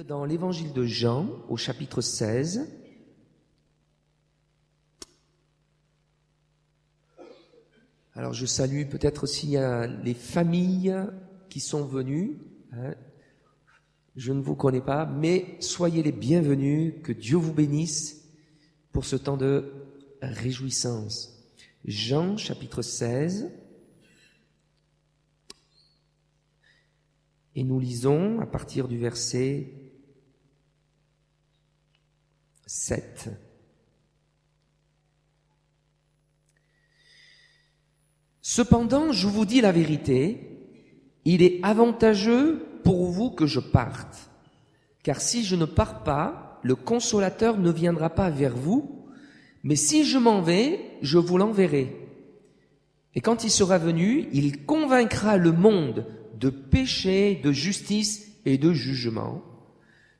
Dans l'évangile de Jean, au chapitre 16, alors je salue peut-être aussi les familles qui sont venues. Je ne vous connais pas, mais soyez les bienvenus, que Dieu vous bénisse pour ce temps de réjouissance. Jean, chapitre 16, et nous lisons à partir du verset 7. Cependant, je vous dis la vérité, il est avantageux pour vous que je parte. Car si je ne pars pas, le Consolateur ne viendra pas vers vous, mais si je m'en vais, je vous l'enverrai. Et quand il sera venu, il convaincra le monde de péché, de justice et de jugement.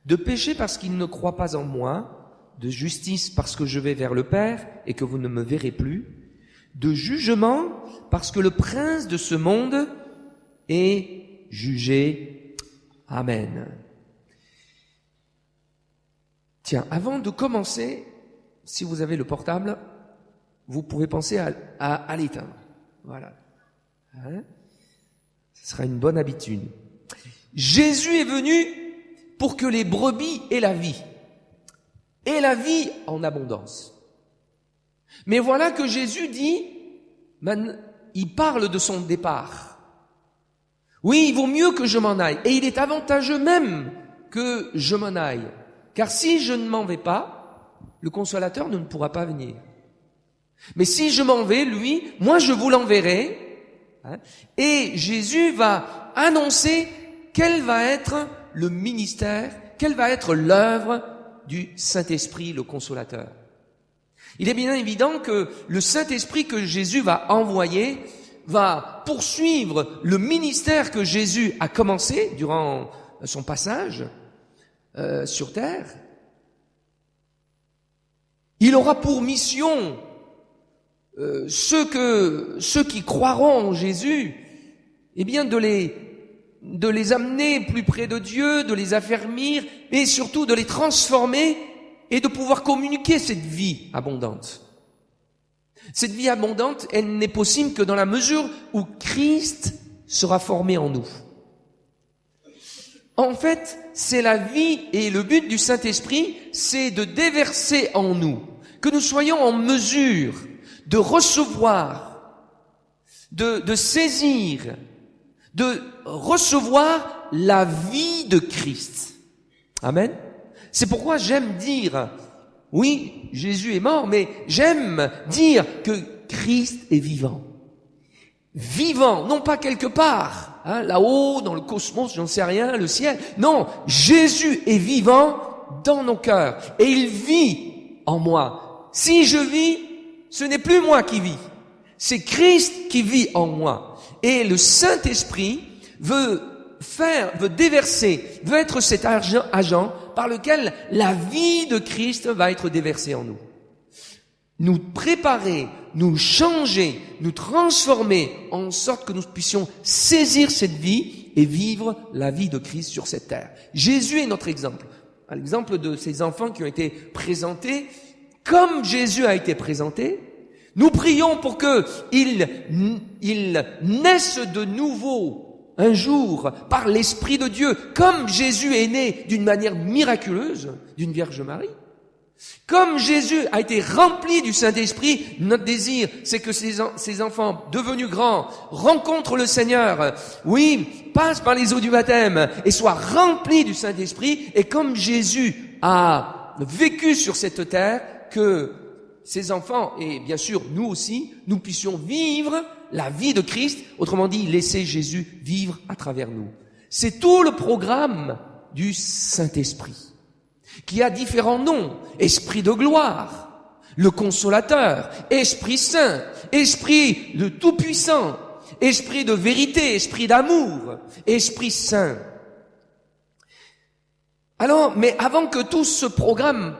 De péché parce qu'il ne croit pas en moi, de justice parce que je vais vers le Père et que vous ne me verrez plus, de jugement parce que le prince de ce monde est jugé. Amen. Tiens, avant de commencer, si vous avez le portable, vous pouvez penser à l'éteindre. Voilà. Ce sera une bonne habitude. Jésus est venu pour que les brebis aient la vie. Et la vie en abondance. Mais voilà que Jésus dit, il parle de son départ. Oui, il vaut mieux que je m'en aille. Et il est avantageux même que je m'en aille. Car si je ne m'en vais pas, le Consolateur ne pourra pas venir. Mais si je m'en vais, lui, moi je vous l'enverrai. Et Jésus va annoncer quel va être le ministère, quelle va être l'œuvre du Saint-Esprit, le Consolateur. Il est bien évident que le Saint-Esprit que Jésus va envoyer va poursuivre le ministère que Jésus a commencé durant son passage sur terre. Il aura pour mission ceux qui croiront en Jésus, eh bien de les amener plus près de Dieu, de les affermir, et surtout de les transformer et de pouvoir communiquer cette vie abondante. Cette vie abondante, elle n'est possible que dans la mesure où Christ sera formé en nous. En fait, c'est la vie et le but du Saint-Esprit, c'est de déverser en nous, que nous soyons en mesure de recevoir, de saisir, de recevoir la vie de Christ. Amen. C'est pourquoi j'aime dire, oui, Jésus est mort, mais j'aime dire que Christ est vivant. Vivant, non pas quelque part, là-haut, dans le cosmos, j'en sais rien, le ciel. Non, Jésus est vivant dans nos cœurs et il vit en moi. Si je vis, ce n'est plus moi qui vis, c'est Christ qui vit en moi. Et le Saint-Esprit veut déverser, veut être cet agent par lequel la vie de Christ va être déversée en nous. Nous préparer, nous changer, nous transformer en sorte que nous puissions saisir cette vie et vivre la vie de Christ sur cette terre. Jésus est notre exemple. À l'exemple de ces enfants qui ont été présentés, comme Jésus a été présenté, nous prions pour qu'ils naissent de nouveau un jour par l'Esprit de Dieu, comme Jésus est né d'une manière miraculeuse d'une Vierge Marie. Comme Jésus a été rempli du Saint-Esprit, notre désir, c'est que ces enfants devenus grands rencontrent le Seigneur, oui, passent par les eaux du baptême et soient remplis du Saint-Esprit. Et comme Jésus a vécu sur cette terre, que ces enfants, et bien sûr nous aussi, nous puissions vivre la vie de Christ, autrement dit, laisser Jésus vivre à travers nous. C'est tout le programme du Saint-Esprit, qui a différents noms. Esprit de gloire, le Consolateur, Esprit Saint, Esprit de Tout-Puissant, Esprit de vérité, Esprit d'amour, Esprit Saint. Alors, mais avant que tout ce programme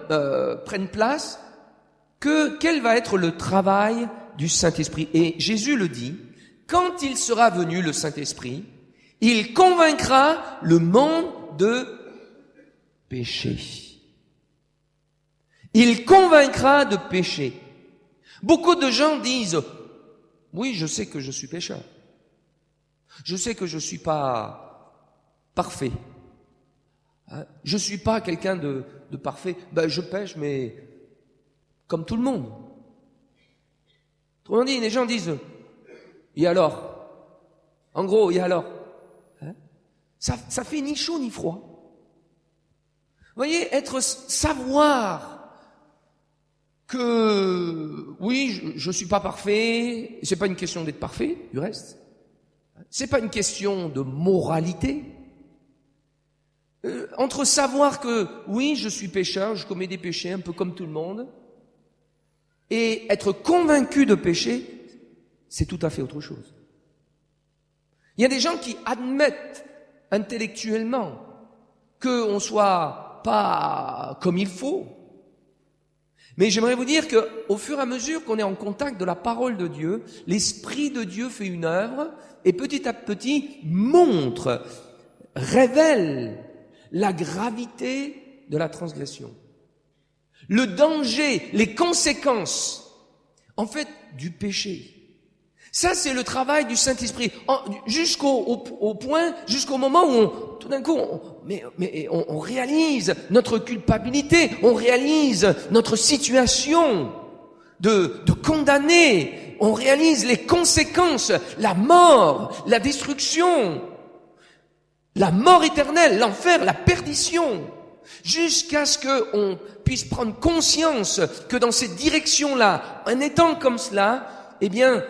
prenne place, quel va être le travail du Saint-Esprit? Et Jésus le dit, quand il sera venu, le Saint-Esprit, il convaincra le monde de péché. Il convaincra de péché. Beaucoup de gens disent, oui, je sais que je suis pécheur. Je sais que je ne suis pas parfait. Je ne suis pas quelqu'un de parfait. Je pêche, mais comme tout le monde. Autrement dit, les gens disent, et alors? En gros, et alors? Ça fait ni chaud ni froid. Vous voyez, savoir que, oui, je suis pas parfait, c'est pas une question d'être parfait, du reste. C'est pas une question de moralité. Entre savoir que, oui, je suis pécheur, je commets des péchés un peu comme tout le monde, et être convaincu de péché, c'est tout à fait autre chose. Il y a des gens qui admettent intellectuellement qu'on soit pas comme il faut. Mais j'aimerais vous dire qu'au fur et à mesure qu'on est en contact de la parole de Dieu, l'Esprit de Dieu fait une œuvre et petit à petit montre, révèle la gravité de la transgression. Le danger, les conséquences, en fait, du péché. Ça, c'est le travail du Saint-Esprit. Jusqu'au moment où tout d'un coup, on réalise notre culpabilité, on réalise notre situation de condamné, on réalise les conséquences, la mort, la destruction, la mort éternelle, l'enfer, la perdition, jusqu'à ce qu'on puisse prendre conscience que dans cette direction-là, en étant comme cela, eh bien,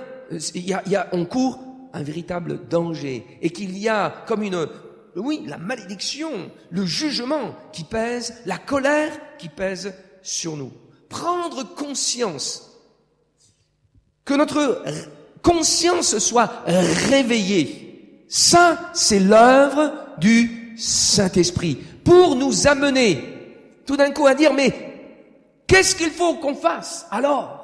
on court un véritable danger et qu'il y a comme la malédiction, le jugement qui pèse, la colère qui pèse sur nous. Prendre conscience, que notre conscience soit réveillée, ça c'est l'œuvre du Saint-Esprit pour nous amener tout d'un coup à dire mais qu'est-ce qu'il faut qu'on fasse alors?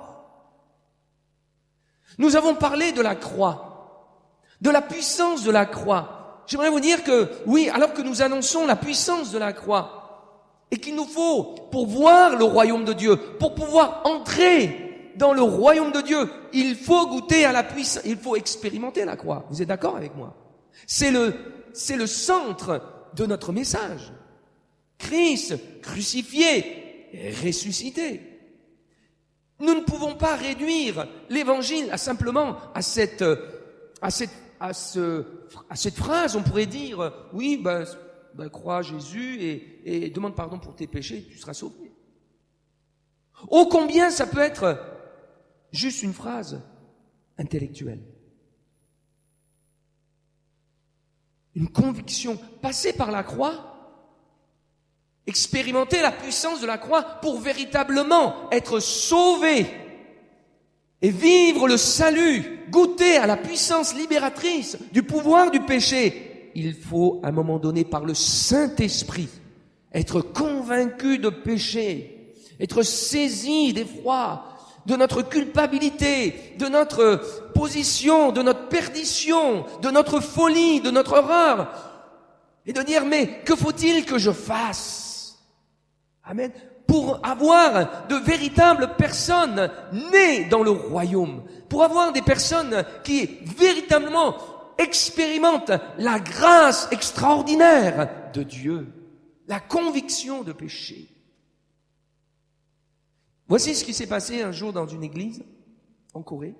Nous avons parlé de la croix, de la puissance de la croix. J'aimerais vous dire que, oui, alors que nous annonçons la puissance de la croix, et qu'il nous faut, pour voir le royaume de Dieu, pour pouvoir entrer dans le royaume de Dieu, il faut goûter à la puissance, il faut expérimenter la croix. Vous êtes d'accord avec moi? C'est le centre de notre message. Christ crucifié, ressuscité. Nous ne pouvons pas réduire l'évangile à simplement à cette phrase. On pourrait dire, oui, crois Jésus et demande pardon pour tes péchés, tu seras sauvé. Ô combien ça peut être juste une phrase intellectuelle. Une conviction passée par la croix, expérimenter la puissance de la croix pour véritablement être sauvé et vivre le salut, goûter à la puissance libératrice du pouvoir du péché. Il faut, à un moment donné, par le Saint-Esprit, être convaincu de péché, être saisi d'effroi, de notre culpabilité, de notre position, de notre perdition, de notre folie, de notre horreur, et de dire, mais que faut-il que je fasse? Amen. Pour avoir de véritables personnes nées dans le royaume, pour avoir des personnes qui véritablement expérimentent la grâce extraordinaire de Dieu, la conviction de péché. Voici ce qui s'est passé un jour dans une église en Corée.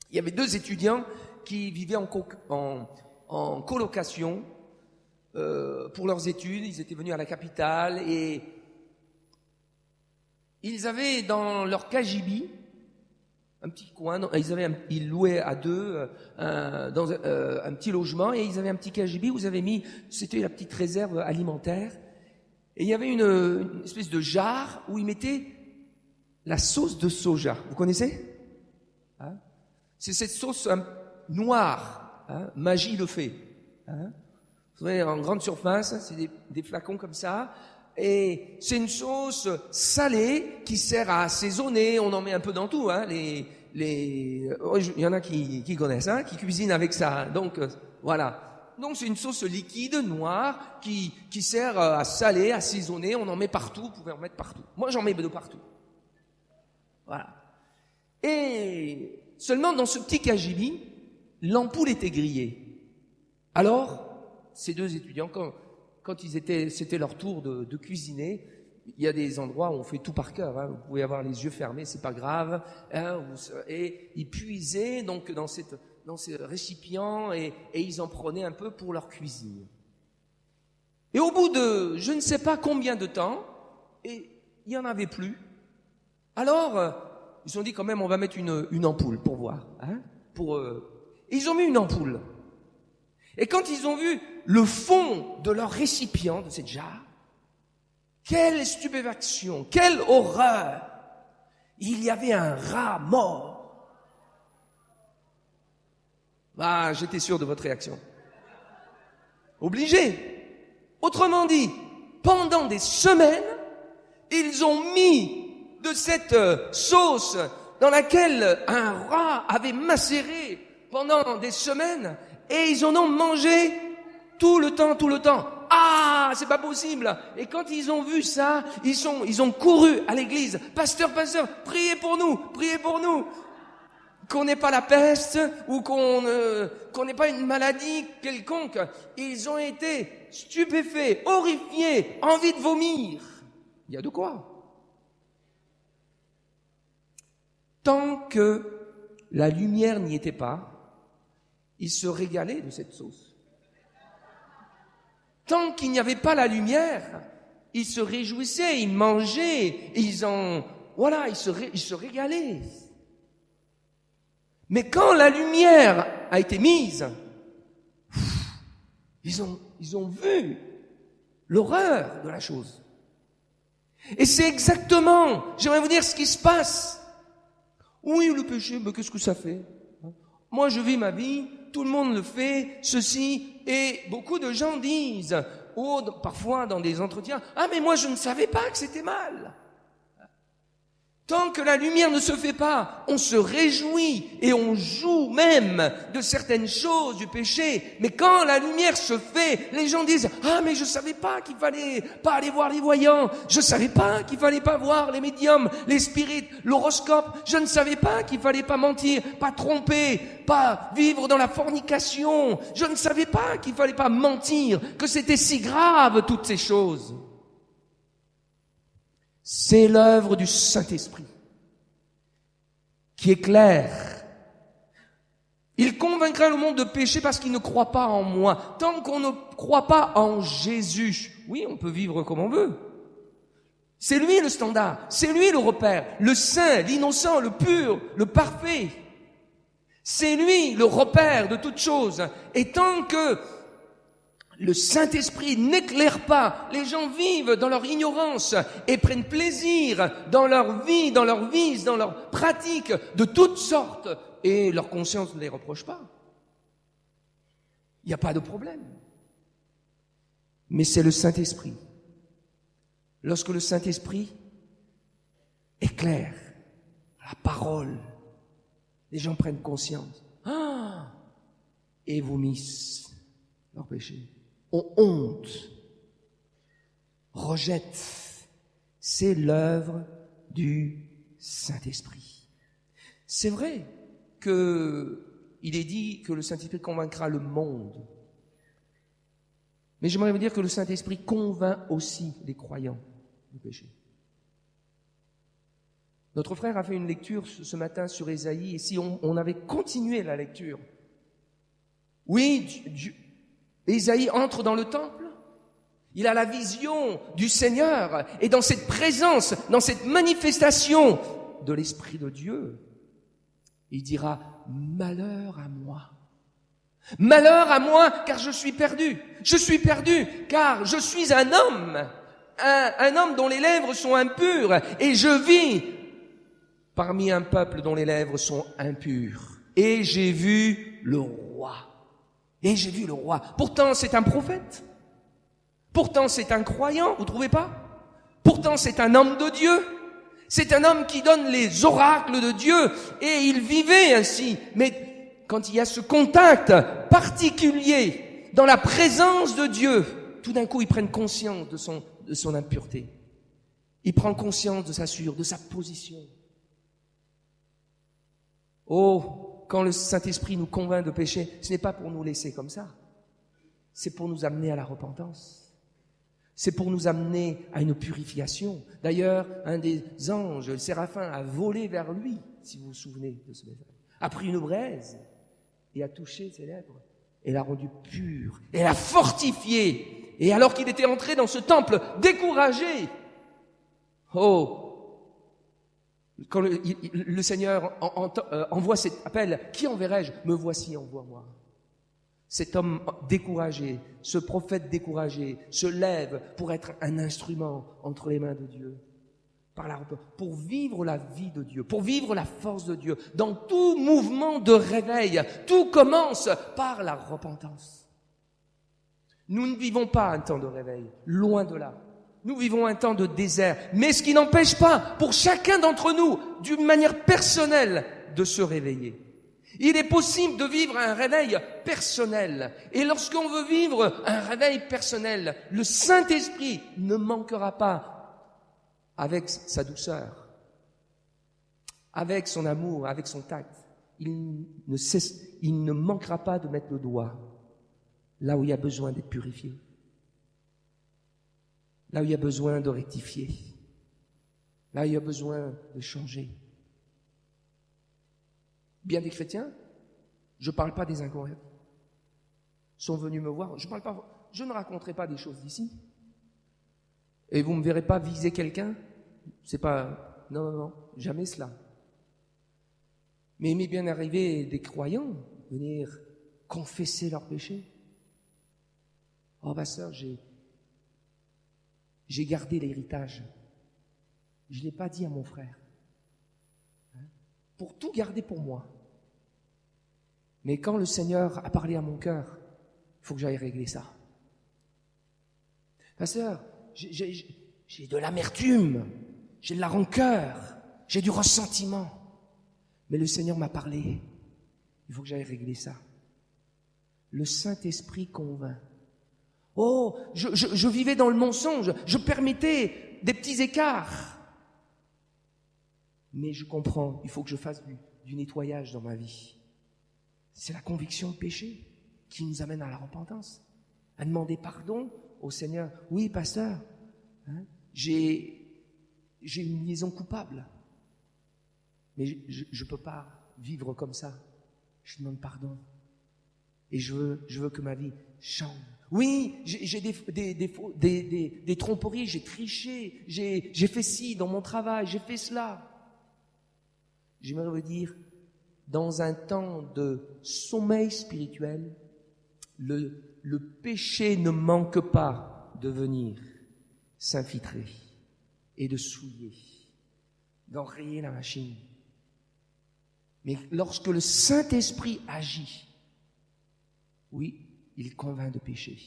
Il y avait 2 étudiants qui vivaient en colocation pour leurs études. Ils étaient venus à la capitale et ils avaient dans leur cagibi un petit coin. Ils louaient à 2 dans un petit logement et ils avaient un petit cagibi où ils avaient mis, c'était la petite réserve alimentaire. Et il y avait une espèce de jarre où ils mettaient la sauce de soja. Vous connaissez? C'est cette sauce noire. Magie le fait. Vous savez, en grande surface, c'est des flacons comme ça. Et c'est une sauce salée qui sert à assaisonner. On en met un peu dans tout. Il y en a qui connaissent, qui cuisinent avec ça. Donc voilà. Donc c'est une sauce liquide, noire, qui sert à saler, à assaisonner. On en met partout, vous pouvez en mettre partout. Moi j'en mets de partout. Voilà. Et seulement dans ce petit cagibi, l'ampoule était grillée. Alors, ces deux étudiants, quand c'était leur tour de cuisiner, il y a des endroits où on fait tout par cœur, hein. Vous pouvez avoir les yeux fermés, c'est pas grave, hein, et ils puisaient donc dans ces récipients et ils en prenaient un peu pour leur cuisine. Et au bout de je ne sais pas combien de temps, et il y en avait plus. Alors ils se sont dit quand même on va mettre une ampoule pour voir, hein, et ils ont mis une ampoule. Et quand ils ont vu le fond de leur récipient, de cette jarre, quelle stupéfaction, quelle horreur! Il y avait un rat mort. Ah, j'étais sûr de votre réaction. Obligé. Autrement dit, pendant des semaines, ils ont mis de cette sauce dans laquelle un rat avait macéré pendant des semaines et ils en ont mangé tout le temps. Ah, c'est pas possible. Et quand ils ont vu ça, ils ont couru à l'église. Pasteur, priez pour nous. Qu'on n'ait pas la peste ou qu'on n'ait pas une maladie quelconque. Ils ont été stupéfaits, horrifiés, envie de vomir. Il y a de quoi. Tant que la lumière n'y était pas, ils se régalaient de cette sauce. Tant qu'il n'y avait pas la lumière, ils se réjouissaient, ils mangeaient, ils se régalaient. Mais quand la lumière a été mise, ils ont vu l'horreur de la chose. Et c'est exactement, j'aimerais vous dire ce qui se passe. Oui, le péché, mais qu'est-ce que ça fait? Moi, je vis ma vie, tout le monde le fait, ceci, et beaucoup de gens disent, parfois dans des entretiens, ah mais moi je ne savais pas que c'était mal. Tant que la lumière ne se fait pas, on se réjouit et on joue même de certaines choses du péché. Mais quand la lumière se fait, les gens disent « Ah, mais je savais pas qu'il fallait pas aller voir les voyants. Je savais pas qu'il fallait pas voir les médiums, les spirites, l'horoscope. Je ne savais pas qu'il fallait pas mentir, pas tromper, pas vivre dans la fornication. Je ne savais pas qu'il fallait pas mentir, que c'était si grave toutes ces choses. » C'est l'œuvre du Saint-Esprit qui éclaire. Il convaincra le monde de péché parce qu'il ne croit pas en moi. Tant qu'on ne croit pas en Jésus, oui, on peut vivre comme on veut. C'est lui le standard, c'est lui le repère, le saint, l'innocent, le pur, le parfait. C'est lui le repère de toutes choses. Et tant que le Saint-Esprit n'éclaire pas, les gens vivent dans leur ignorance et prennent plaisir dans leur vie, dans leurs vices, dans leurs pratiques de toutes sortes et leur conscience ne les reproche pas. Il n'y a pas de problème. Mais c'est le Saint-Esprit. Lorsque le Saint-Esprit éclaire la parole, les gens prennent conscience et vomissent leur péché. Ont honte, rejettent. C'est l'œuvre du Saint-Esprit. C'est vrai qu'il est dit que le Saint-Esprit convaincra le monde. Mais j'aimerais vous dire que le Saint-Esprit convainc aussi les croyants du péché. Notre frère a fait une lecture ce matin sur Ésaïe, et si on avait continué la lecture, oui, Ésaïe entre dans le temple, il a la vision du Seigneur, et dans cette présence, dans cette manifestation de l'Esprit de Dieu, il dira « Malheur à moi ! Malheur à moi, car je suis perdu. Je suis perdu, car je suis un homme dont les lèvres sont impures, et je vis parmi un peuple dont les lèvres sont impures. Et j'ai vu le roi. » Et j'ai vu le roi. Pourtant, c'est un prophète. Pourtant, c'est un croyant, vous trouvez pas? Pourtant, c'est un homme de Dieu. C'est un homme qui donne les oracles de Dieu. Et il vivait ainsi. Mais quand il y a ce contact particulier dans la présence de Dieu, tout d'un coup, ils prennent conscience de son impureté. Ils prennent conscience de sa position. Oh, quand le Saint-Esprit nous convainc de péché, ce n'est pas pour nous laisser comme ça. C'est pour nous amener à la repentance. C'est pour nous amener à une purification. D'ailleurs, un des anges, le séraphin, a volé vers lui, si vous vous souvenez de ce message, a pris une braise et a touché ses lèvres et l'a rendu pur et l'a fortifié. Et alors qu'il était entré dans ce temple découragé, oh, quand le Seigneur envoie cet appel, qui enverrai-je? Me voici, envoie-moi. Cet homme découragé, ce prophète découragé, se lève pour être un instrument entre les mains de Dieu, pour vivre la vie de Dieu, pour vivre la force de Dieu. Dans tout mouvement de réveil, tout commence par la repentance. Nous ne vivons pas un temps de réveil, loin de là. Nous vivons un temps de désert, mais ce qui n'empêche pas pour chacun d'entre nous, d'une manière personnelle, de se réveiller. Il est possible de vivre un réveil personnel. Et lorsqu'on veut vivre un réveil personnel, le Saint-Esprit ne manquera pas avec sa douceur, avec son amour, avec son tact. Il ne manquera pas de mettre le doigt là où il y a besoin d'être purifié, là où il y a besoin de rectifier, là où il y a besoin de changer. Bien des chrétiens, je ne parle pas des inconvertis, sont venus me voir, je ne raconterai pas des choses d'ici. Et vous ne me verrez pas viser quelqu'un, c'est pas, non, jamais cela. Mais il m'est bien arrivé des croyants venir confesser leurs péchés. Oh, pasteur, j'ai gardé l'héritage. Je ne l'ai pas dit à mon frère. Pour tout garder pour moi. Mais quand le Seigneur a parlé à mon cœur, il faut que j'aille régler ça. Pasteur, j'ai de l'amertume, j'ai de la rancœur, j'ai du ressentiment. Mais le Seigneur m'a parlé. Il faut que j'aille régler ça. Le Saint-Esprit convainc. Oh, je vivais dans le mensonge, je permettais des petits écarts. Mais je comprends, il faut que je fasse du nettoyage dans ma vie. C'est la conviction de péché qui nous amène à la repentance, à demander pardon au Seigneur. Oui, pasteur, j'ai une liaison coupable, mais je ne peux pas vivre comme ça. Je demande pardon et je veux que ma vie change. Oui, j'ai des tromperies, j'ai triché, j'ai fait ci dans mon travail, j'ai fait cela. J'aimerais vous dire, dans un temps de sommeil spirituel, le péché ne manque pas de venir s'infiltrer et de souiller, d'enrayer la machine. Mais lorsque le Saint-Esprit agit, oui, il convainc de péché.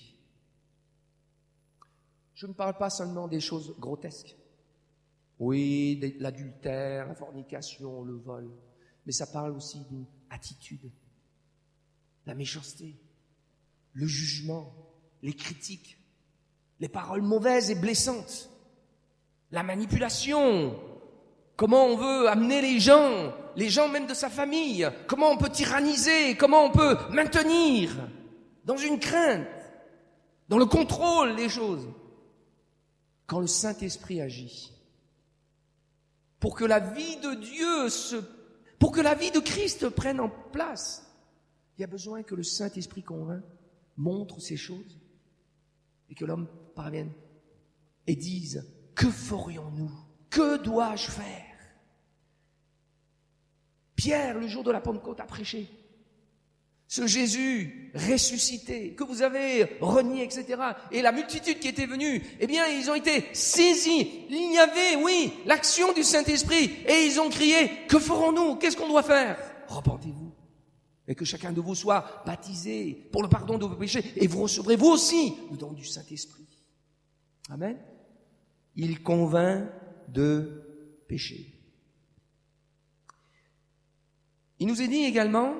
Je ne parle pas seulement des choses grotesques. Oui, l'adultère, la fornication, le vol. Mais ça parle aussi d'une attitude, la méchanceté, le jugement, les critiques, les paroles mauvaises et blessantes, la manipulation, comment on veut amener les gens même de sa famille, comment on peut tyranniser, comment on peut maintenir dans une crainte, dans le contrôle des choses. Quand le Saint-Esprit agit, pour que la vie de Dieu pour que la vie de Christ prenne en place, il y a besoin que le Saint-Esprit convainc, montre ces choses, et que l'homme parvienne et dise, que ferions-nous? Que dois-je faire? Pierre, le jour de la Pentecôte, a prêché. Ce Jésus ressuscité, que vous avez renié, etc. Et la multitude qui était venue, eh bien, ils ont été saisis. Il y avait, oui, l'action du Saint-Esprit. Et ils ont crié, que ferons-nous? Qu'est-ce qu'on doit faire? Repentez-vous. Et que chacun de vous soit baptisé pour le pardon de vos péchés. Et vous recevrez vous aussi le don du Saint-Esprit. Amen. Il convainc de péché. Il nous est dit également,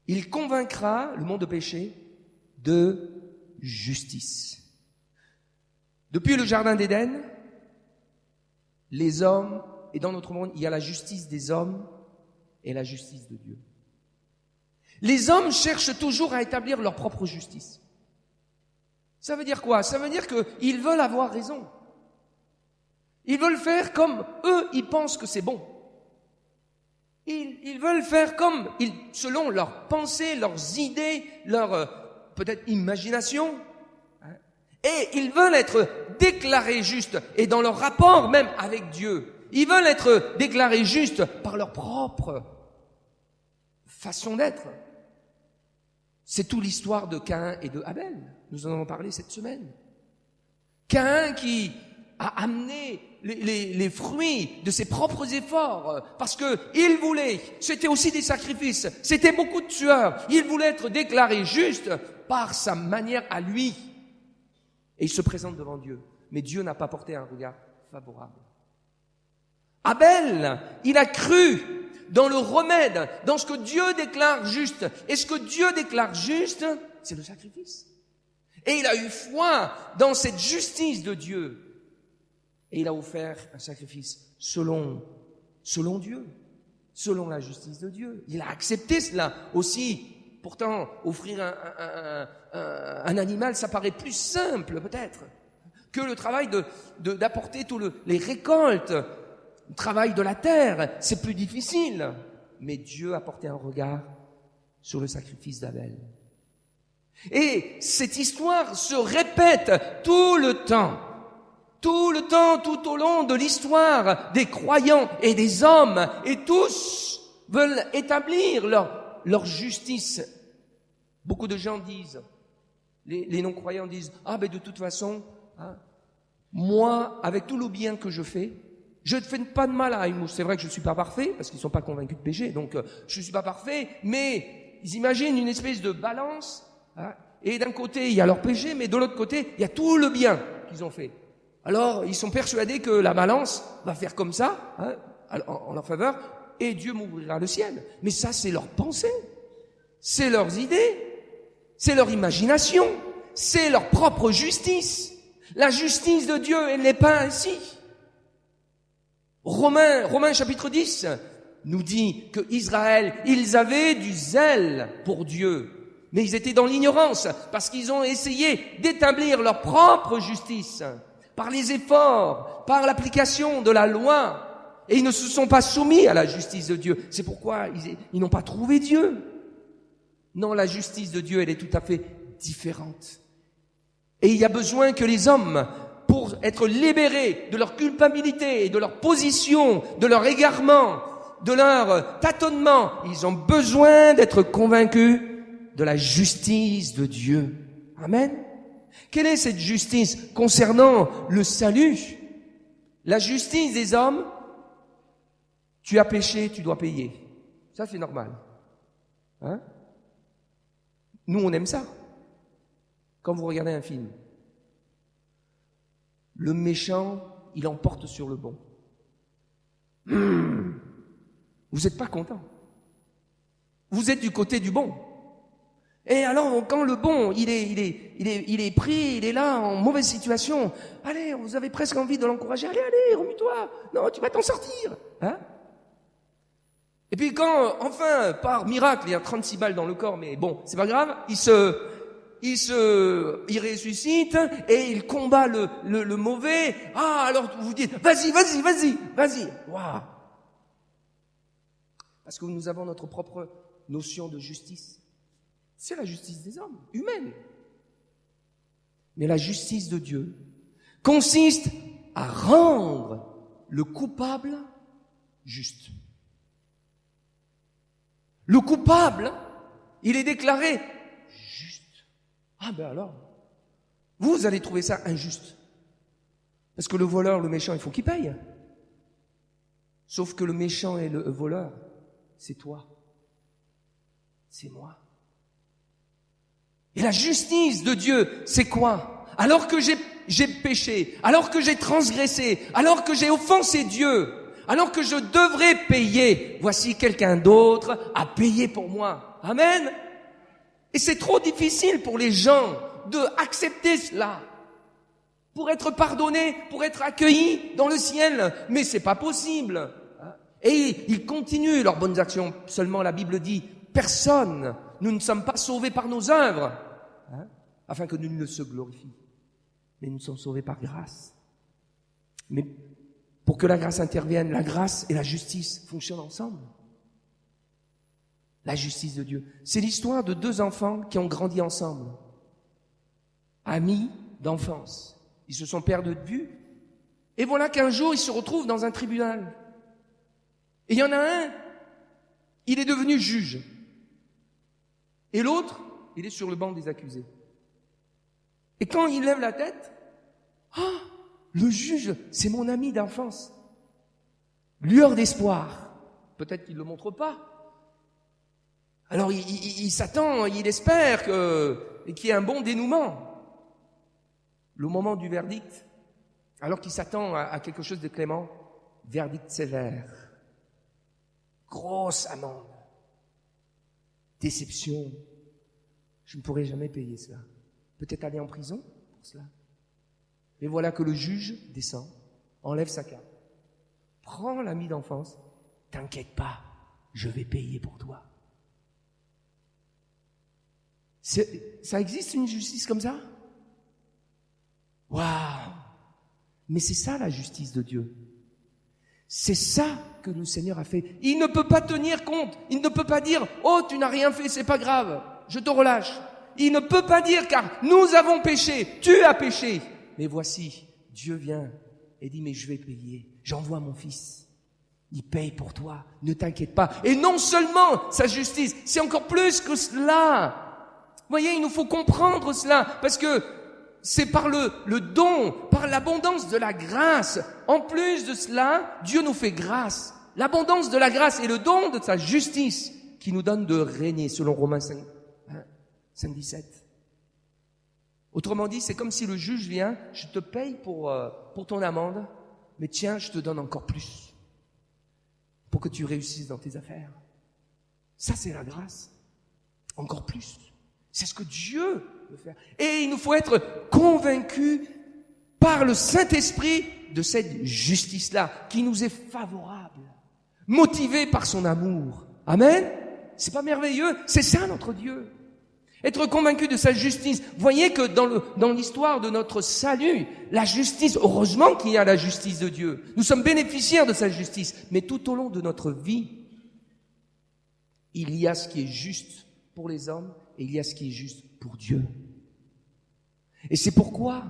Il convaincra le monde de péché, de justice. Depuis le jardin d'Éden, les hommes, et dans notre monde, il y a la justice des hommes et la justice de Dieu. Les hommes cherchent toujours à établir leur propre justice. Ça veut dire quoi? Ça veut dire qu'ils veulent avoir raison. Ils veulent faire comme eux, ils pensent que c'est bon. Ils veulent faire comme, selon leurs pensées, leurs idées, leur peut-être imagination. Et ils veulent être déclarés justes. Et dans leur rapport même avec Dieu, ils veulent être déclarés justes par leur propre façon d'être. C'est toute l'histoire de Caïn et de Abel. Nous en avons parlé cette semaine. Caïn qui a amené les fruits de ses propres efforts, parce que il voulait, c'était aussi des sacrifices, c'était beaucoup de tueurs, il voulait être déclaré juste par sa manière à lui. Et il se présente devant Dieu. Mais Dieu n'a pas porté un regard favorable. Abel, il a cru dans le remède, dans ce que Dieu déclare juste. Et ce que Dieu déclare juste, c'est le sacrifice. Et il a eu foi dans cette justice de Dieu. Et il a offert un sacrifice selon Dieu, selon la justice de Dieu. Il a accepté cela aussi. Pourtant, offrir un animal, ça paraît plus simple peut-être que le travail d'apporter tous les récoltes, le travail de la terre. C'est plus difficile. Mais Dieu a porté un regard sur le sacrifice d'Abel. Et cette histoire se répète tout le temps, tout au long de l'histoire des croyants et des hommes. Et tous veulent établir leur justice. Beaucoup de gens disent, les non-croyants disent, de toute façon, moi, avec tout le bien que je fais, je ne fais pas de mal à une mouche. C'est vrai que je ne suis pas parfait, parce qu'ils ne sont pas convaincus de péché, donc je ne suis pas parfait, mais ils imaginent une espèce de balance, et d'un côté, il y a leur péché, mais de l'autre côté, il y a tout le bien qu'ils ont fait. Alors, ils sont persuadés que la balance va faire comme ça, en leur faveur, et Dieu m'ouvrira le ciel. Mais ça, c'est leur pensée, c'est leurs idées, c'est leur imagination, c'est leur propre justice. La justice de Dieu, elle n'est pas ainsi. Romains chapitre 10 nous dit que Israël, ils avaient du zèle pour Dieu, mais ils étaient dans l'ignorance parce qu'ils ont essayé d'établir leur propre justice par les efforts, par l'application de la loi, et ils ne se sont pas soumis à la justice de Dieu. C'est pourquoi ils n'ont pas trouvé Dieu. Non, la justice de Dieu, elle est tout à fait différente. Et il y a besoin que les hommes, pour être libérés de leur culpabilité, de leur position, de leur égarement, de leur tâtonnement, ils ont besoin d'être convaincus de la justice de Dieu. Amen. Quelle est cette justice concernant le salut? La justice des hommes, tu as péché, tu dois payer. Ça, c'est normal. Nous, on aime ça. Quand vous regardez un film, le méchant, il emporte sur le bon. Vous n'êtes pas content. Vous êtes du côté du bon. Et alors, quand le bon, il est pris, il est là, en mauvaise situation, allez, vous avez presque envie de l'encourager, allez, remue-toi, non, tu vas t'en sortir. Et puis quand, enfin, par miracle, il y a 36 balles dans le corps, mais bon, c'est pas grave, il ressuscite et il combat le mauvais. Alors vous dites, vas-y. Waouh. Parce que nous avons notre propre notion de justice. C'est la justice des hommes, humaine. Mais la justice de Dieu consiste à rendre le coupable juste. Le coupable, il est déclaré juste. Alors, vous allez trouver ça injuste. Parce que le voleur, le méchant, il faut qu'il paye. Sauf que le méchant et le voleur, c'est toi. C'est moi. Et la justice de Dieu, c'est quoi? Alors que j'ai péché, alors que j'ai transgressé, alors que j'ai offensé Dieu, Alors que je devrais payer, voici quelqu'un d'autre à payer pour moi. Amen. Et c'est trop difficile pour les gens de accepter cela. Pour être pardonnés, pour être accueillis dans le ciel. Mais c'est pas possible. Et ils continuent leurs bonnes actions. Seulement la Bible dit, personne, nous ne sommes pas sauvés par nos œuvres, afin que nul ne se glorifie. Mais nous sommes sauvés par grâce. Mais pour que la grâce intervienne, la grâce et la justice fonctionnent ensemble. La justice de Dieu. C'est l'histoire de deux enfants qui ont grandi ensemble. Amis d'enfance. Ils se sont perdus de vue. Et voilà qu'un jour, ils se retrouvent dans un tribunal. Et il y en a un, il est devenu juge. Et l'autre, il est sur le banc des accusés. Et quand il lève la tête, le juge, c'est mon ami d'enfance. Lueur d'espoir. Peut-être qu'il ne le montre pas. Alors il s'attend, il espère qu'il y ait un bon dénouement. Le moment du verdict, alors qu'il s'attend à quelque chose de clément, verdict sévère. Grosse amende. Déception. Je ne pourrai jamais payer cela. Peut-être aller en prison pour cela. Mais voilà que le juge descend, enlève sa cape, prend l'ami d'enfance, t'inquiète pas, je vais payer pour toi. Ça existe une justice comme ça? Waouh! Mais c'est ça la justice de Dieu. C'est ça que le Seigneur a fait. Il ne peut pas tenir compte. Il ne peut pas dire, oh, tu n'as rien fait, c'est pas grave, je te relâche. Il ne peut pas dire, car nous avons péché, tu as péché. Mais voici, Dieu vient et dit, mais je vais payer. J'envoie mon fils. Il paye pour toi. Ne t'inquiète pas. Et non seulement sa justice, c'est encore plus que cela. Vous voyez, il nous faut comprendre cela, parce que c'est par le don, par l'abondance de la grâce. En plus de cela, Dieu nous fait grâce. L'abondance de la grâce et le don de sa justice qui nous donne de régner, selon Romains 5, 17. Autrement dit, c'est comme si le juge vient, je te paye pour ton amende, mais tiens, je te donne encore plus pour que tu réussisses dans tes affaires. Ça, c'est la grâce. Encore plus. C'est ce que Dieu veut faire. Et il nous faut être convaincus par le Saint-Esprit de cette justice-là, qui nous est favorable, motivée par son amour. Amen? C'est pas merveilleux? C'est ça notre Dieu. Être convaincu de sa justice. Vous voyez que dans l'histoire de notre salut, la justice, heureusement qu'il y a la justice de Dieu. Nous sommes bénéficiaires de sa justice. Mais tout au long de notre vie, il y a ce qui est juste pour les hommes et il y a ce qui est juste pour Dieu. Et c'est pourquoi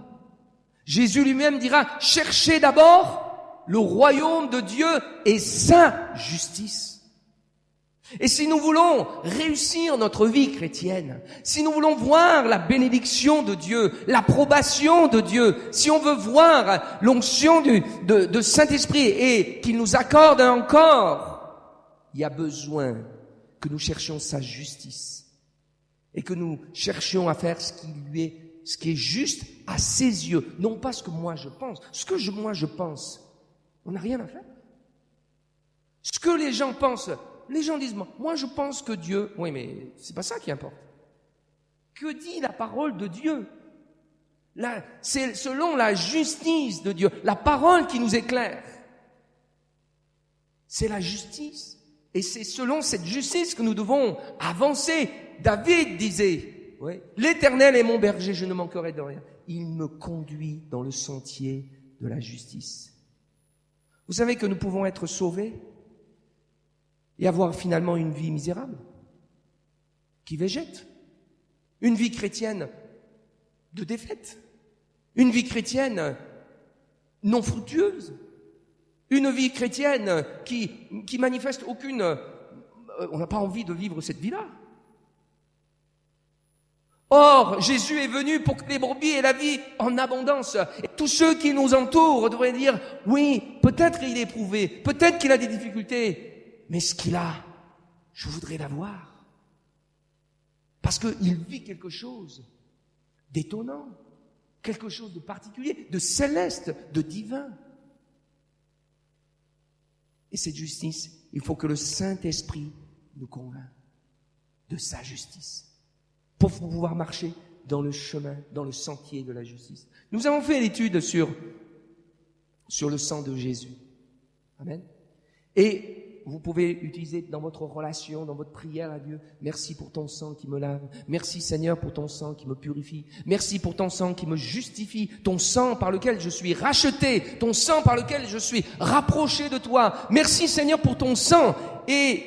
Jésus lui-même dira, cherchez d'abord le royaume de Dieu et sa justice. Et si nous voulons réussir notre vie chrétienne, si nous voulons voir la bénédiction de Dieu, l'approbation de Dieu, si on veut voir l'onction de Saint-Esprit et qu'il nous accorde encore, il y a besoin que nous cherchions sa justice et que nous cherchions à faire ce qui est juste à ses yeux, non pas ce que moi je pense. Ce que moi je pense, on n'a rien à faire. Ce que les gens pensent, les gens disent, moi je pense que Dieu, oui mais c'est pas ça qui importe. Que dit la parole de Dieu? Là, c'est selon la justice de Dieu, la parole qui nous éclaire. C'est la justice. Et c'est selon cette justice que nous devons avancer. David disait, oui, l'Éternel est mon berger, je ne manquerai de rien. Il me conduit dans le sentier de la justice. Vous savez que nous pouvons être sauvés et avoir finalement une vie misérable, qui végète. Une vie chrétienne de défaite. Une vie chrétienne non fructueuse. Une vie chrétienne qui manifeste aucune... on n'a pas envie de vivre cette vie-là. Or, Jésus est venu pour que les brebis aient la vie en abondance. Et tous ceux qui nous entourent devraient dire, oui, peut-être il est éprouvé, peut-être qu'il a des difficultés, mais ce qu'il a, je voudrais l'avoir. Parce qu'il vit quelque chose d'étonnant, quelque chose de particulier, de céleste, de divin. Et cette justice, il faut que le Saint-Esprit nous convainc de sa justice pour pouvoir marcher dans le chemin, dans le sentier de la justice. Nous avons fait l'étude sur le sang de Jésus. Amen. Et vous pouvez utiliser dans votre relation, dans votre prière à Dieu, merci pour ton sang qui me lave. Merci Seigneur pour ton sang qui me purifie. Merci pour ton sang qui me justifie. Ton sang par lequel je suis racheté. Ton sang par lequel je suis rapproché de toi. Merci Seigneur pour ton sang. Et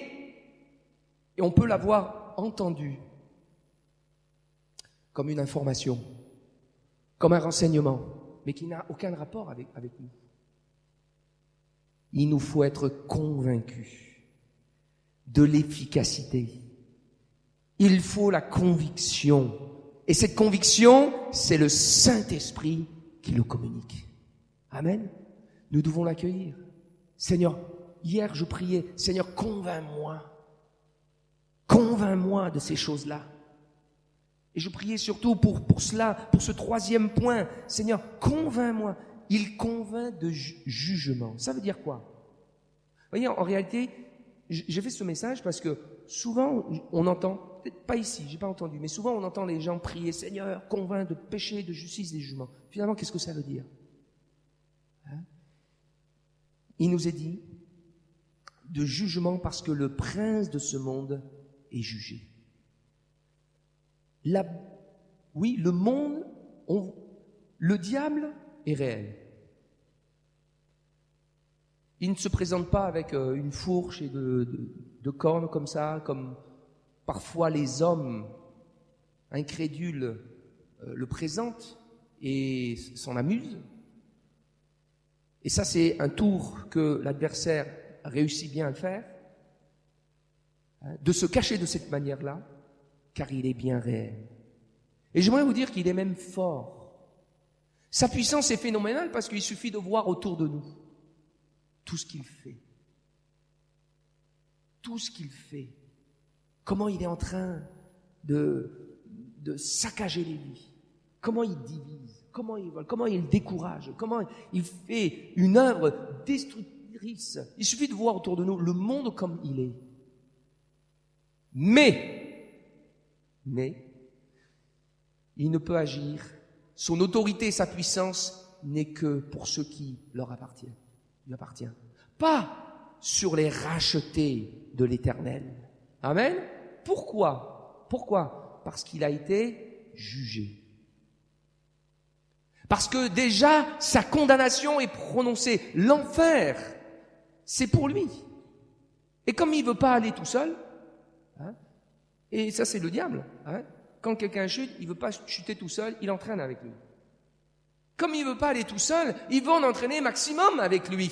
on peut l'avoir entendu comme une information, comme un renseignement, mais qui n'a aucun rapport avec nous. Il nous faut être convaincus de l'efficacité. Il faut la conviction. Et cette conviction, c'est le Saint-Esprit qui le communique. Amen. Nous devons l'accueillir. Seigneur, hier je priais, Seigneur, convainc-moi. Convainc-moi de ces choses-là. Et je priais surtout pour cela, pour ce troisième point. Seigneur, convainc-moi. Il convainc de jugement. Ça veut dire quoi? Vous voyez, en réalité, j'ai fait ce message parce que souvent, on entend, peut-être pas ici, j'ai pas entendu, mais souvent on entend les gens prier, Seigneur, convainc de péché, de justice, des jugements. Finalement, qu'est-ce que ça veut dire? Il nous est dit de jugement parce que le prince de ce monde est jugé. Oui, le monde, le diable est réel. Il ne se présente pas avec une fourche et de cornes comme ça, comme parfois les hommes incrédules le présentent et s'en amusent. Et ça, c'est un tour que l'adversaire réussit bien à le faire, de se cacher de cette manière-là, car il est bien réel. Et j'aimerais vous dire qu'il est même fort. Sa puissance est phénoménale parce qu'il suffit de voir autour de nous tout ce qu'il fait. Tout ce qu'il fait. Comment il est en train de saccager les vies. Comment il divise. Comment il vole. Comment il décourage. Comment il fait une œuvre destructrice. Il suffit de voir autour de nous le monde comme il est. Mais, il ne peut agir. Son autorité et sa puissance n'est que pour ceux qui leur appartiennent. Lui appartient. Pas sur les rachetés de l'Éternel. Amen. Pourquoi? Parce qu'il a été jugé. Parce que déjà, sa condamnation est prononcée. L'enfer, c'est pour lui. Et comme il veut pas aller tout seul, et ça c'est le diable, quand quelqu'un chute, il veut pas chuter tout seul, il entraîne avec lui. Comme il veut pas aller tout seul, il veut en entraîner maximum avec lui.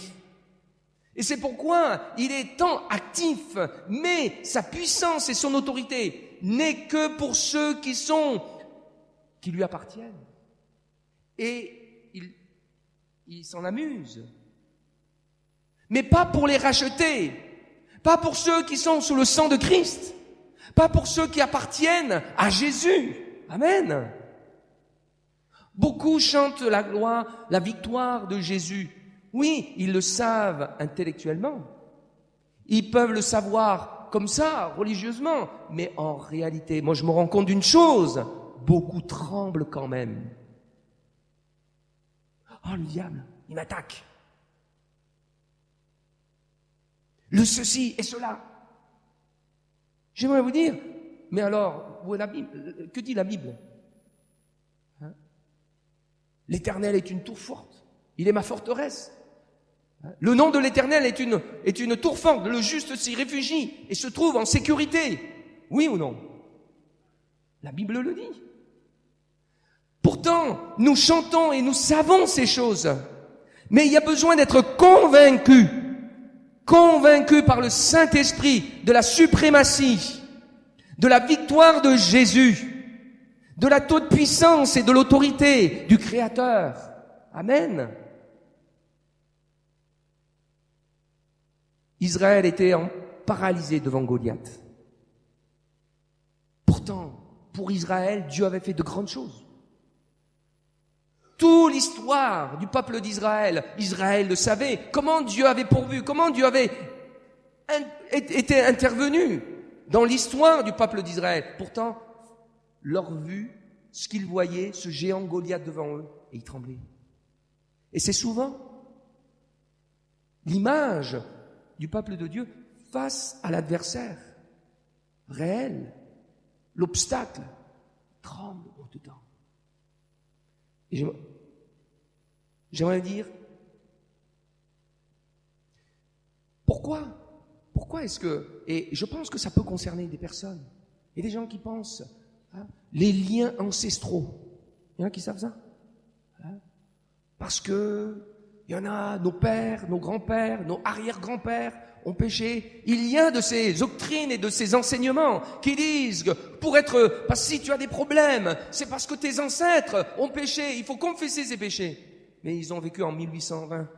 Et c'est pourquoi il est tant actif, mais sa puissance et son autorité n'est que pour ceux qui lui appartiennent. Et il s'en amuse. Mais pas pour les racheter, pas pour ceux qui sont sous le sang de Christ, pas pour ceux qui appartiennent à Jésus. Amen. Beaucoup chantent la gloire, la victoire de Jésus. Oui, ils le savent intellectuellement. Ils peuvent le savoir comme ça, religieusement. Mais en réalité, moi je me rends compte d'une chose, beaucoup tremblent quand même. Oh, le diable, il m'attaque. Le ceci et cela. J'aimerais vous dire, mais alors, où est la Bible? Que dit la Bible? L'Éternel est une tour forte. Il est ma forteresse. Le nom de l'Éternel est une tour forte. Le juste s'y réfugie et se trouve en sécurité. Oui ou non? La Bible le dit. Pourtant, nous chantons et nous savons ces choses. Mais il y a besoin d'être convaincus par le Saint-Esprit de la suprématie, de la victoire de Jésus, de la toute-puissance et de l'autorité du Créateur. Amen. Israël était paralysé devant Goliath. Pourtant, pour Israël, Dieu avait fait de grandes choses. toute l'histoire du peuple d'Israël, Israël le savait, comment Dieu avait pourvu, comment Dieu avait été intervenu dans l'histoire du peuple d'Israël. Pourtant, leur vue, ce qu'ils voyaient, ce géant Goliath devant eux, et ils tremblaient. Et c'est souvent l'image du peuple de Dieu face à l'adversaire réel, l'obstacle, tremble au-dedans. Et j'aimerais dire, pourquoi est-ce que, et je pense que ça peut concerner des personnes, et des gens qui pensent, les liens ancestraux. Il y en a qui savent ça? Parce que il y en a, nos pères, nos grands-pères, nos arrière-grands-pères ont péché. Il y a de ces doctrines et de ces enseignements qui disent que parce que si tu as des problèmes, c'est parce que tes ancêtres ont péché, il faut confesser ces péchés. Mais ils ont vécu en 1820.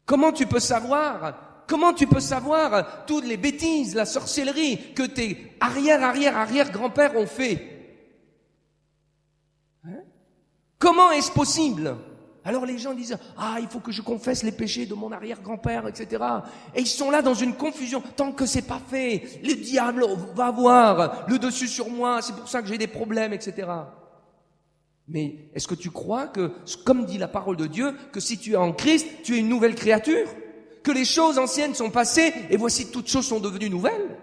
Comment tu peux savoir toutes les bêtises, la sorcellerie que tes arrière-grands-pères ont fait? Comment est-ce possible? Alors les gens disent, il faut que je confesse les péchés de mon arrière-grand-père, etc. Et ils sont là dans une confusion. Tant que c'est pas fait, le diable va avoir le dessus sur moi, c'est pour ça que j'ai des problèmes, etc. Mais est-ce que tu crois que, comme dit la parole de Dieu, que si tu es en Christ, tu es une nouvelle créature? Que les choses anciennes sont passées et voici toutes choses sont devenues nouvelles?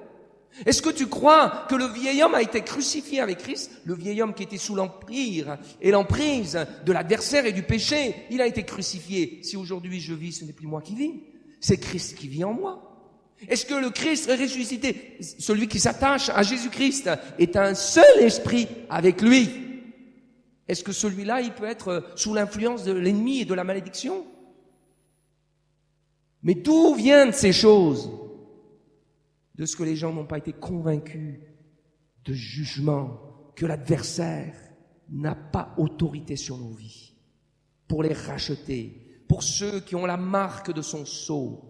Est-ce que tu crois que le vieil homme a été crucifié avec Christ, le vieil homme qui était sous l'empire et l'emprise de l'adversaire et du péché, il a été crucifié. Si aujourd'hui je vis, ce n'est plus moi qui vis, c'est Christ qui vit en moi. Est-ce que le Christ ressuscité, celui qui s'attache à Jésus-Christ, est un seul esprit avec lui? Est-ce que celui-là, il peut être sous l'influence de l'ennemi et de la malédiction? Mais d'où viennent ces choses? De ce que les gens n'ont pas été convaincus de jugement, que l'adversaire n'a pas autorité sur nos vies pour les racheter, pour ceux qui ont la marque de son sceau,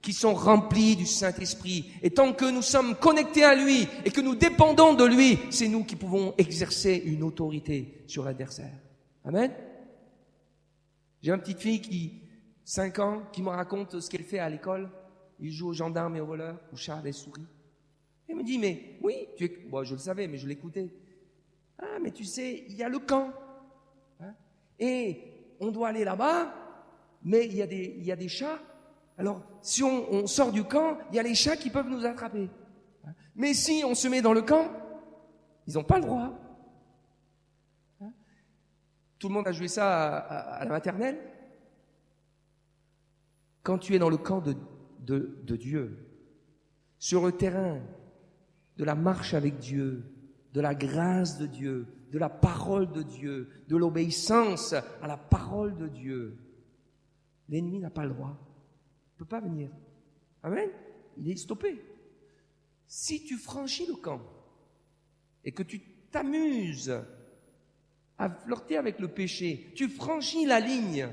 qui sont remplis du Saint-Esprit. Et tant que nous sommes connectés à lui et que nous dépendons de lui, c'est nous qui pouvons exercer une autorité sur l'adversaire. Amen. J'ai une petite fille 5 ans, qui me raconte ce qu'elle fait à l'école. Il joue aux gendarmes et aux voleurs, aux chats et aux souris. Elle me dit, mais oui, je le savais, mais je l'écoutais. Mais tu sais, il y a le camp. Et on doit aller là-bas, mais il y a des chats. Alors, si on sort du camp, il y a les chats qui peuvent nous attraper. Mais si on se met dans le camp, ils n'ont pas le droit. Tout le monde a joué ça à la maternelle. Quand tu es dans le camp de Dieu, sur le terrain de la marche avec Dieu, de la grâce de Dieu, de la parole de Dieu, de l'obéissance à la parole de Dieu, l'ennemi n'a pas le droit. Il ne peut pas venir. Amen. Il est stoppé. Si tu franchis le camp et que tu t'amuses à flirter avec le péché, tu franchis la ligne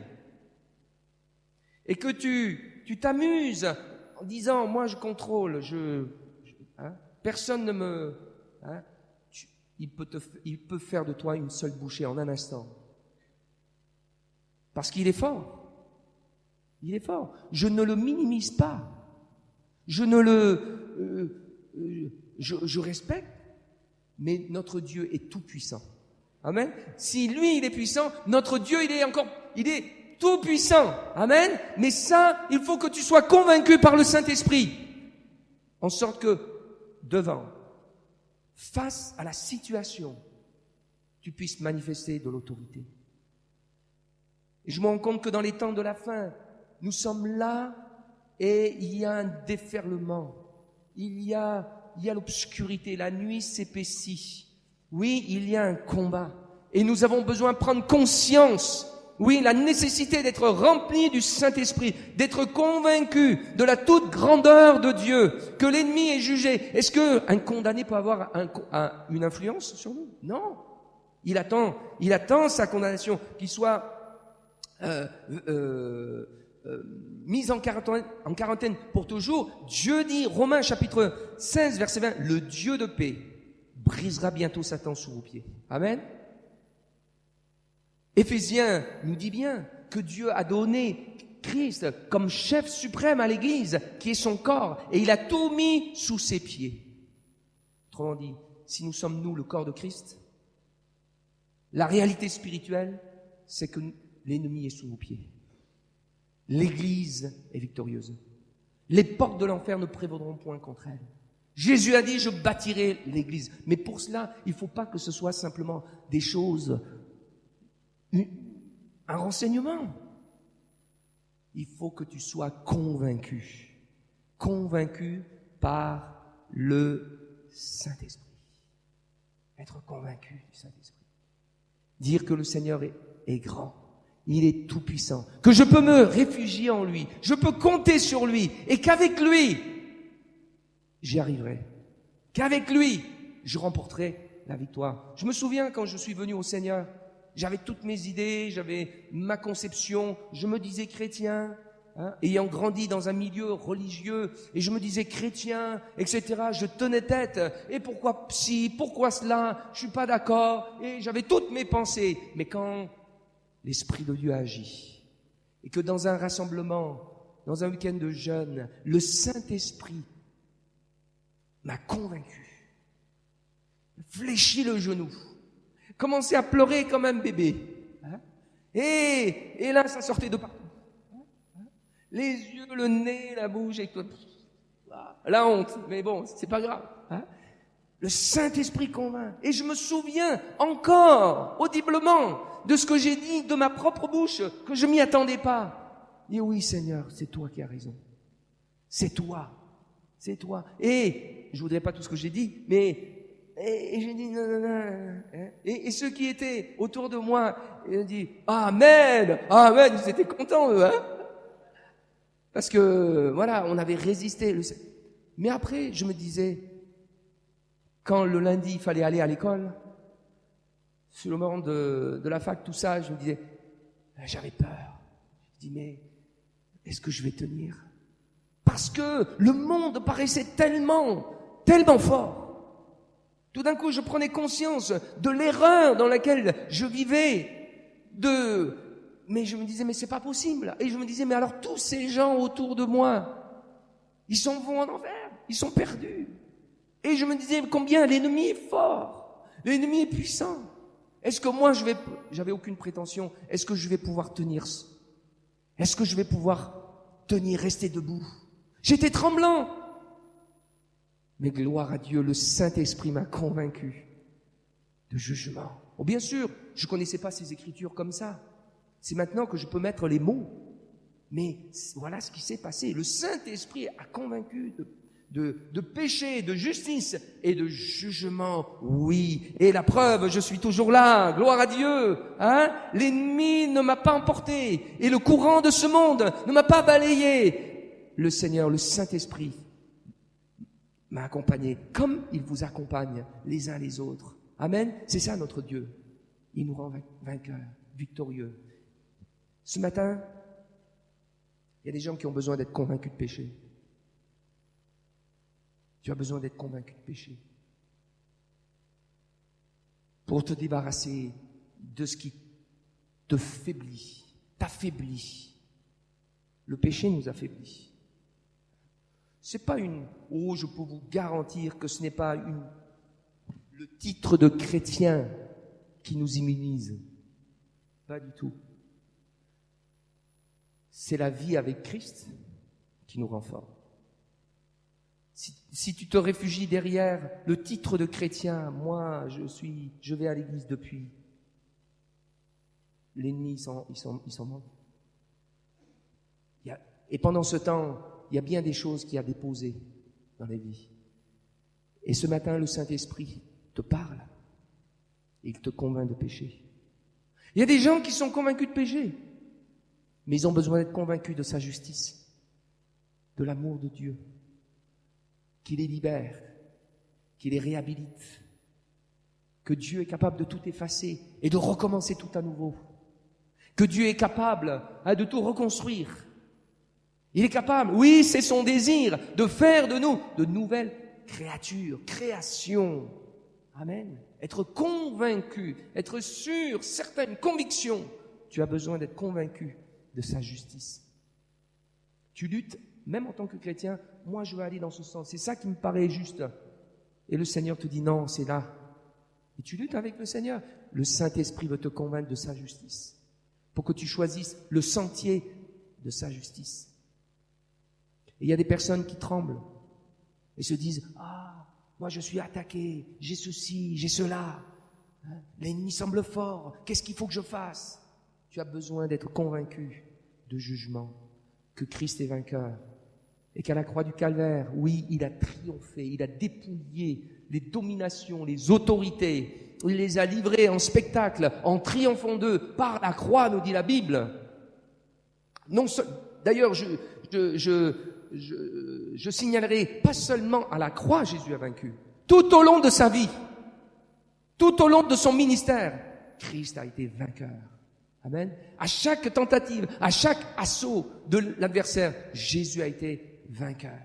et que tu t'amuses en disant, moi je contrôle, personne ne me... il peut faire de toi une seule bouchée en un instant. Parce qu'il est fort. Il est fort. Je ne le minimise pas. Je respecte, mais notre Dieu est tout puissant. Amen. Si lui, il est puissant, notre Dieu, il est tout puissant. Amen. Mais ça, il faut que tu sois convaincu par le Saint-Esprit. En sorte que, face à la situation, tu puisses manifester de l'autorité. Et je me rends compte que dans les temps de la fin, nous sommes là et il y a un déferlement. Il y a l'obscurité, la nuit s'épaissit. Oui, il y a un combat. Et nous avons besoin de prendre conscience, oui, la nécessité d'être remplis du Saint-Esprit, d'être convaincus de la toute grandeur de Dieu, que l'ennemi est jugé. Est-ce qu'un condamné peut avoir une influence sur nous? Non. Il attend sa condamnation, qu'il soit mise en quarantaine pour toujours. Dieu dit, Romains chapitre 16, verset 20, le Dieu de paix brisera bientôt Satan sous vos pieds. Amen. Éphésiens nous dit bien que Dieu a donné Christ comme chef suprême à l'Église, qui est son corps, et il a tout mis sous ses pieds. Autrement dit, si nous sommes nous le corps de Christ, la réalité spirituelle, c'est que l'ennemi est sous nos pieds. L'Église est victorieuse. Les portes de l'enfer ne prévaudront point contre elle. Jésus a dit, je bâtirai l'Église. Mais pour cela, il ne faut pas que ce soit simplement des choses, un renseignement. Il faut que tu sois convaincu par le Saint-Esprit. Être convaincu du Saint-Esprit. Dire que le Seigneur est grand, il est tout-puissant, que je peux me réfugier en lui, je peux compter sur lui, et qu'avec lui, j'y arriverai. Qu'avec lui, je remporterai la victoire. Je me souviens quand je suis venu au Seigneur, j'avais toutes mes idées, j'avais ma conception, je me disais chrétien, ayant grandi dans un milieu religieux, et je me disais chrétien, etc. Je tenais tête, et pourquoi ci, pourquoi cela, je suis pas d'accord, et j'avais toutes mes pensées. Mais quand l'Esprit de Dieu agit, et que dans un rassemblement, dans un week-end de jeûne, le Saint-Esprit m'a convaincu, fléchi le genou, commençait à pleurer comme un bébé, et là ça sortait de partout. Les yeux, le nez, la bouche, et tout. La honte, mais bon, c'est pas grave. Le Saint-Esprit convainc. Et je me souviens encore, audiblement, de ce que j'ai dit de ma propre bouche, que je m'y attendais pas. Et oui, Seigneur, c'est toi qui as raison. C'est toi. C'est toi. Et, je voudrais pas tout ce que j'ai dit, mais, et j'ai dit non. Et ceux qui étaient autour de moi, ils ont dit, Amen, Amen, ils étaient contents, eux, Parce que, voilà, on avait résisté. Mais après, je me disais, quand le lundi, il fallait aller à l'école, sur le moment de la fac, tout ça, je me disais, j'avais peur. Je me dis, mais est-ce que je vais tenir? Parce que le monde paraissait tellement fort. Tout d'un coup, je prenais conscience de l'erreur dans laquelle je vivais, mais je me disais, mais c'est pas possible. Et je me disais, mais alors tous ces gens autour de moi, ils vont en enfer, ils sont perdus. Et je me disais, combien l'ennemi est fort, l'ennemi est puissant. Est-ce que moi, j'avais aucune prétention, est-ce que je vais pouvoir tenir? Est-ce que je vais pouvoir tenir, rester debout? J'étais tremblant. Mais gloire à Dieu, le Saint-Esprit m'a convaincu de jugement. Oh, bien sûr, je connaissais pas ces écritures comme ça. C'est maintenant que je peux mettre les mots. Mais voilà ce qui s'est passé. Le Saint-Esprit a convaincu de péché, de justice et de jugement. Oui. Et la preuve, je suis toujours là. Gloire à Dieu. L'ennemi ne m'a pas emporté. Et le courant de ce monde ne m'a pas balayé. Le Seigneur, le Saint-Esprit m'a accompagné comme il vous accompagne les uns les autres. Amen. C'est ça notre Dieu. Il nous rend vainqueurs, victorieux. Ce matin, il y a des gens qui ont besoin d'être convaincus de péché. Tu as besoin d'être convaincu de péché. Pour te débarrasser de ce qui te faiblit, t'affaiblit. Le péché nous affaiblit. C'est pas je peux vous garantir que ce n'est pas le titre de chrétien qui nous immunise. Pas du tout. C'est la vie avec Christ qui nous rend forts. Si tu te réfugies derrière le titre de chrétien, moi, je vais à l'église depuis. L'ennemi, il s'en manque. Et pendant ce temps, il y a bien des choses qu'il y a déposées dans la vie. Et ce matin, le Saint-Esprit te parle. Et il te convainc de péché. Il y a des gens qui sont convaincus de péché. Mais ils ont besoin d'être convaincus de sa justice, de l'amour de Dieu, qu'il les libère, qu'il les réhabilite, que Dieu est capable de tout effacer et de recommencer tout à nouveau, que Dieu est capable de tout reconstruire. Il est capable, oui, c'est son désir, de faire de nous de nouvelles créatures, créations. Amen. Être convaincu, être sûr, certaines convictions. Tu as besoin d'être convaincu de sa justice. Tu luttes, même en tant que chrétien, moi je veux aller dans ce sens, c'est ça qui me paraît juste. Et le Seigneur te dit non, c'est là. Et tu luttes avec le Seigneur. Le Saint-Esprit veut te convaincre de sa justice, pour que tu choisisses le sentier de sa justice. Et il y a des personnes qui tremblent et se disent « Ah, moi je suis attaqué, j'ai ceci, j'ai cela. L'ennemi semble fort, qu'est-ce qu'il faut que je fasse ?» Tu as besoin d'être convaincu de jugement, que Christ est vainqueur et qu'à la croix du Calvaire, oui, il a triomphé, il a dépouillé les dominations, les autorités, il les a livrées en spectacle, en triomphant d'eux par la croix, nous dit la Bible. D'ailleurs, je signalerai, pas seulement à la croix Jésus a vaincu, tout au long de sa vie, tout au long de son ministère, Christ a été vainqueur. Amen. À chaque tentative, à chaque assaut de l'adversaire, Jésus a été vainqueur.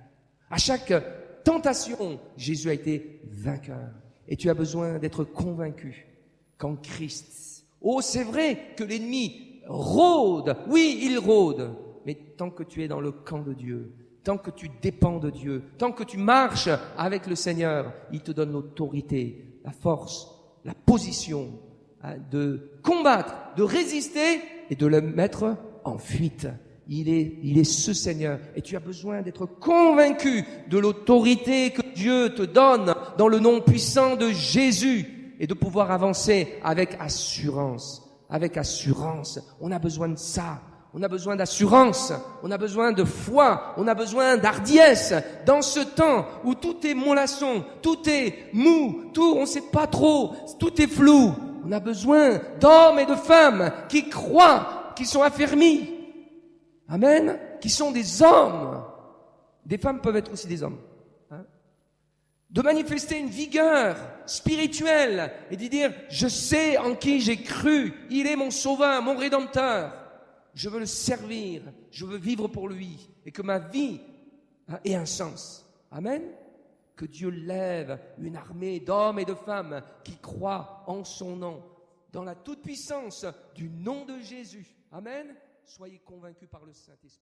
À chaque tentation, Jésus a été vainqueur. Et tu as besoin d'être convaincu qu'en Christ, oh c'est vrai que l'ennemi rôde, oui il rôde, mais tant que tu es dans le camp de Dieu, tant que tu dépends de Dieu, tant que tu marches avec le Seigneur, il te donne l'autorité, la force, la position de combattre, de résister et de le mettre en fuite. Il est ce Seigneur. Et tu as besoin d'être convaincu de l'autorité que Dieu te donne dans le nom puissant de Jésus et de pouvoir avancer avec assurance. Avec assurance. On a besoin de ça. On a besoin d'assurance. On a besoin de foi. On a besoin d'hardiesse. Dans ce temps où tout est mollasson, tout est mou, on ne sait pas trop, tout est flou. On a besoin d'hommes et de femmes qui croient, qui sont affermis. Amen. Qui sont des hommes. Des femmes peuvent être aussi des hommes. De manifester une vigueur spirituelle et de dire, je sais en qui j'ai cru. Il est mon sauveur, mon rédempteur. Je veux le servir. Je veux vivre pour lui. Et que ma vie ait un sens. Amen. Que Dieu lève une armée d'hommes et de femmes qui croient en son nom, dans la toute-puissance du nom de Jésus. Amen. Soyez convaincus par le Saint-Esprit.